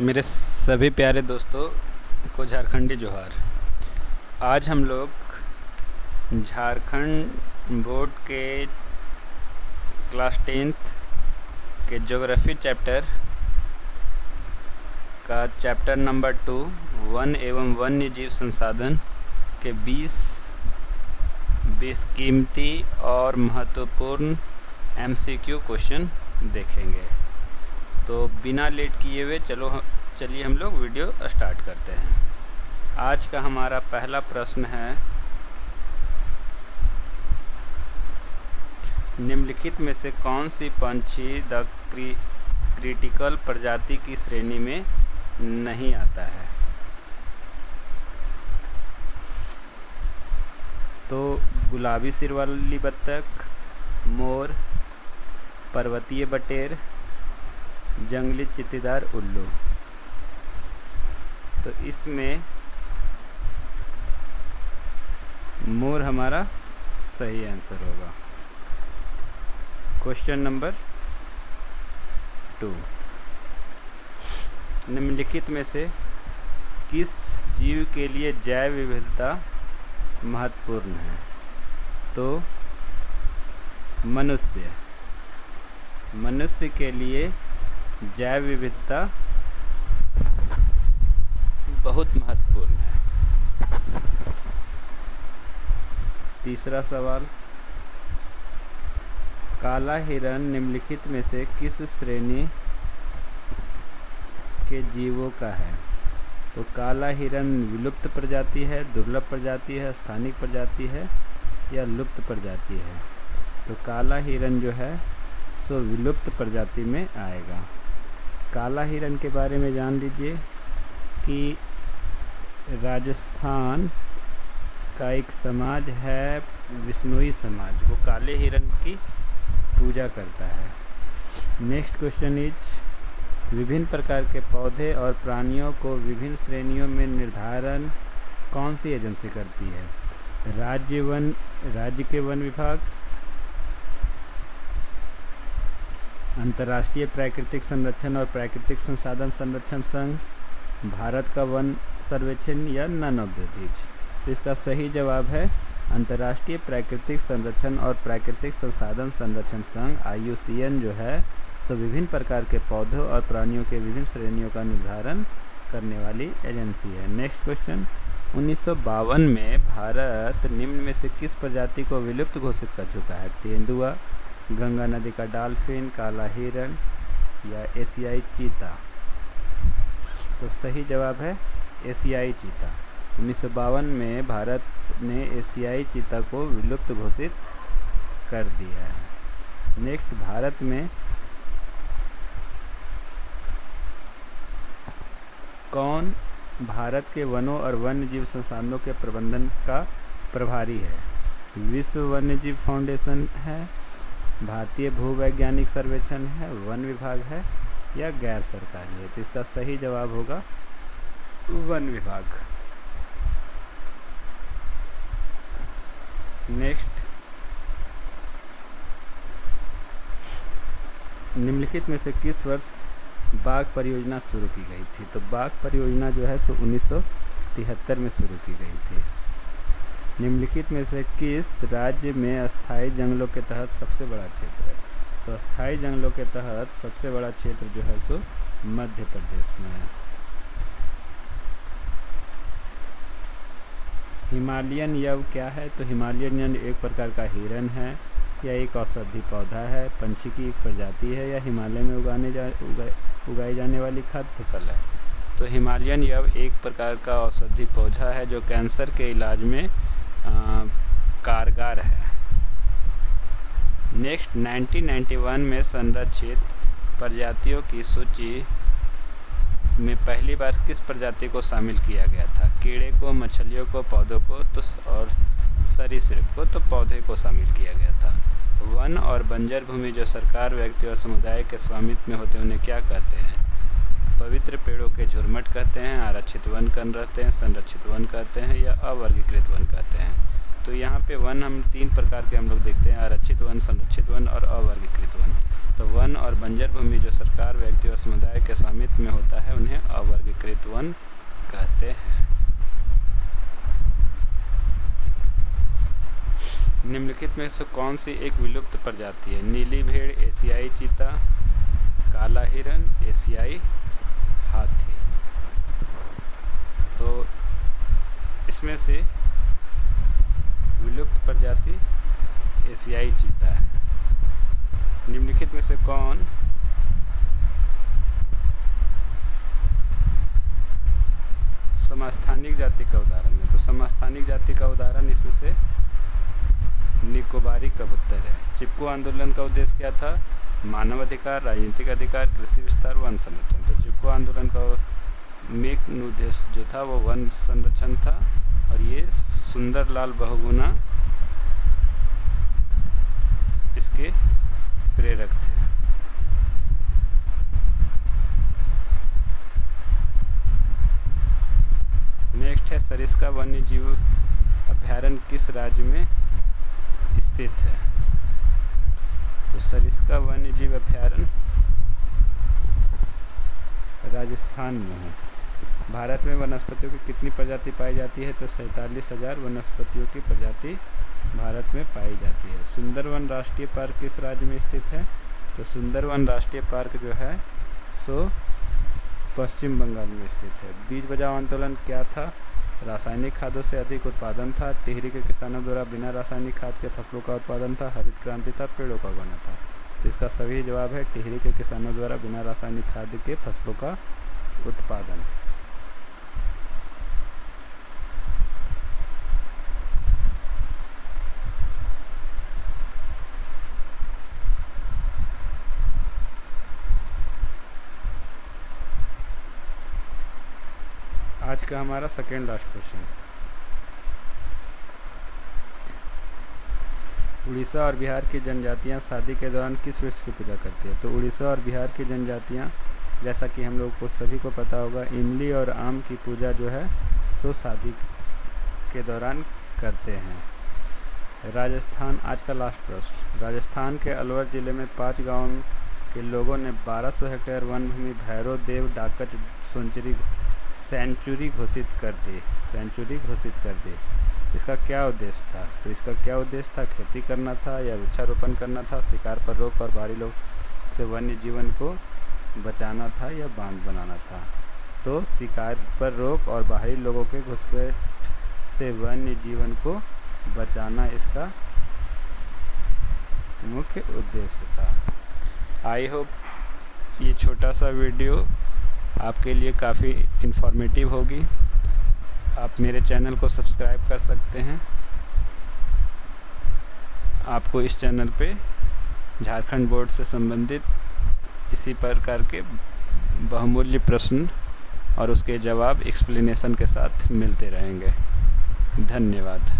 मेरे सभी प्यारे दोस्तों को झारखंडी जोहार। आज हम लोग झारखंड बोर्ड के क्लास 10th के ज्योग्राफी चैप्टर का चैप्टर नंबर 2 वन एवं वन्य जीव संसाधन के 20 बेशकीमती और महत्वपूर्ण MCQ क्वेश्चन देखेंगे। तो बिना लेट किए हुए चलिए हम लोग वीडियो स्टार्ट करते हैं। आज का हमारा पहला प्रश्न है, निम्नलिखित में से कौन सी पंछी द क्रिटिकल प्रजाति की श्रेणी में नहीं आता है? तो गुलाबी सिर वाली बत्तख, मोर, पर्वतीय बटेर, जंगली चित्तीदार उल्लू। तो इसमें मोर हमारा सही आंसर होगा। क्वेश्चन नंबर 2, निम्नलिखित में से किस जीव के लिए जैव विविधता महत्वपूर्ण है? तो मनुष्य के लिए जैव विविधता बहुत महत्वपूर्ण है। तीसरा सवाल, काला हिरण निम्नलिखित में से किस श्रेणी के जीवों का है? तो काला हिरण विलुप्त प्रजाति है, दुर्लभ प्रजाति है, स्थानिक प्रजाति है या लुप्त प्रजाति है? तो काला हिरण जो है सो विलुप्त प्रजाति में आएगा। काला हिरण के बारे में जान लीजिए कि राजस्थान का एक समाज है विश्नोई समाज, वो काले हिरण की पूजा करता है। नेक्स्ट क्वेश्चन इज, विभिन्न प्रकार के पौधे और प्राणियों को विभिन्न श्रेणियों में निर्धारण कौन सी एजेंसी करती है? राज्य के वन विभाग, अंतर्राष्ट्रीय प्राकृतिक संरक्षण और प्राकृतिक संसाधन संरक्षण संघ, भारत का वन सर्वेक्षण या नन ऑफ द दीज? तो इसका सही जवाब है अंतर्राष्ट्रीय प्राकृतिक संरक्षण और प्राकृतिक संसाधन संरक्षण संघ IUCN जो है सो विभिन्न प्रकार के पौधों और प्राणियों के विभिन्न श्रेणियों का निर्धारण करने वाली एजेंसी है। नेक्स्ट क्वेश्चन, 1952 में भारत निम्न में से किस प्रजाति को विलुप्त घोषित कर चुका है? तेंदुआ, गंगा नदी का डॉल्फिन, काला हिरण या एशियाई चीता? तो सही जवाब है एशियाई चीता। 1952 में भारत ने एशियाई चीता को विलुप्त घोषित कर दिया है। नेक्स्ट, भारत में कौन भारत के वनों और वन्य जीव संसाधनों के प्रबंधन का प्रभारी है? विश्व वन्य जीव फाउंडेशन है, भारतीय भूवैज्ञानिक सर्वेक्षण है, वन विभाग है या गैर सरकारी है? तो इसका सही जवाब होगा वन विभाग। नेक्स्ट, निम्नलिखित में से किस वर्ष बाघ परियोजना शुरू की गई थी? तो बाघ परियोजना जो है सो 1973 में शुरू की गई थी। निम्नलिखित में से किस राज्य में अस्थायी जंगलों के तहत सबसे बड़ा क्षेत्र है? तो अस्थायी जंगलों के तहत सबसे बड़ा क्षेत्र जो है सो मध्य प्रदेश में है। हिमालयन यव क्या है? तो हिमालयन यव एक प्रकार का हिरण है या एक औषधि पौधा है, पंछी की एक प्रजाति है या हिमालय में उगाई जाने वाली खाद्य फसल है? तो हिमालयन यव एक प्रकार का औषधि पौधा है जो कैंसर के इलाज में कारगर है। नेक्स्ट, 1991 में संरक्षित प्रजातियों की सूची में पहली बार किस प्रजाति को शामिल किया गया था? कीड़े को, मछलियों को, पौधों को और सरीसृप को? तो पौधे को शामिल किया गया था। वन और बंजर भूमि जो सरकार, व्यक्ति और समुदाय के स्वामित्व में होते हैं उन्हें क्या कहते हैं? पवित्र पेड़ों के झुरमट कहते हैं, आरक्षित वन कहते हैं, संरक्षित वन कहते हैं या अवर्गीकृत वन कहते हैं? तो यहाँ पे वन हम 3 प्रकार के हम लोग देखते हैं, आरक्षित वन, संरक्षित वन और अवर्गीकृत वन। तो वन और बंजर भूमि जो सरकार, व्यक्ति और समुदाय के स्वामित्व में होता है उन्हें वन कहते हैं। निम्नलिखित में से कौन सी एक विलुप्त प्रजाति है? नीली भेड़, एशियाई चीता, काला हिरन, एशियाई हाथी। तो इसमें से विलुप्त प्रजाति एशियाई चीता है। निम्नलिखित में से कौन समस्थानिक जाति का उदाहरण है? तो समस्थानिक जाति का उदाहरण इसमें से निकोबारी कबूतर है। चिपको आंदोलन का उद्देश्य क्या था? मानव अधिकार, राजनीतिक अधिकार, कृषि विस्तार, वन संरक्षण। तो चिपको आंदोलन का मेन उद्देश्य जो था वो वन संरक्षण था, और ये सुंदरलाल बहुगुणा इसके प्रेरक थे। नेक्स्ट है, सरिस्का वन्य जीव अभयारण्य किस राज्य में स्थित है? तो सरिस्का वन्य जीव अभयारण्य राजस्थान में है। भारत में वनस्पतियों की कितनी प्रजाति पाई जाती है? तो 47,000 वनस्पतियों की प्रजाति भारत में पाई जाती है। सुंदरवन राष्ट्रीय पार्क किस राज्य में स्थित है? तो सुंदरवन राष्ट्रीय पार्क जो है सो पश्चिम बंगाल में स्थित है। बीज बचाओ आंदोलन क्या था? रासायनिक खादों से अधिक उत्पादन था। टिहरी के किसानों द्वारा बिना रासायनिक खाद के फसलों का उत्पादन था। हरित क्रांति था। पेड़ों का उगाना था। तो इसका सही जवाब है टिहरी के किसानों द्वारा बिना रासायनिक खाद के फसलों का उत्पादन। आज का हमारा सेकेंड लास्ट क्वेश्चन, उड़ीसा और बिहार की जनजातियां शादी के दौरान किस वृक्ष की पूजा करती है? तो उड़ीसा और बिहार की जनजातियां, जैसा कि हम लोग को सभी को पता होगा, इमली और आम की पूजा जो है सो शादी के दौरान करते हैं। राजस्थान, आज का लास्ट प्रश्न, राजस्थान के अलवर ज़िले में 5 गाँव के लोगों ने 1200 हेक्टेयर वन भूमि भैरव देव डाकच सेंचुरी घोषित कर दी। इसका क्या उद्देश्य था? तो इसका क्या उद्देश्य था? खेती करना था या वृक्षारोपण करना था, शिकार पर रोक और बाहरी लोग से वन्य जीवन को बचाना था या बांध बनाना था? तो शिकार पर रोक और बाहरी लोगों के घुसपैठ से वन्य जीवन को बचाना इसका मुख्य उद्देश्य था। आई होप ये छोटा सा वीडियो आपके लिए काफ़ी इन्फॉर्मेटिव होगी। आप मेरे चैनल को सब्सक्राइब कर सकते हैं। आपको इस चैनल पे झारखंड बोर्ड से संबंधित इसी प्रकार के बहुमूल्य प्रश्न और उसके जवाब एक्सप्लेनेशन के साथ मिलते रहेंगे। धन्यवाद।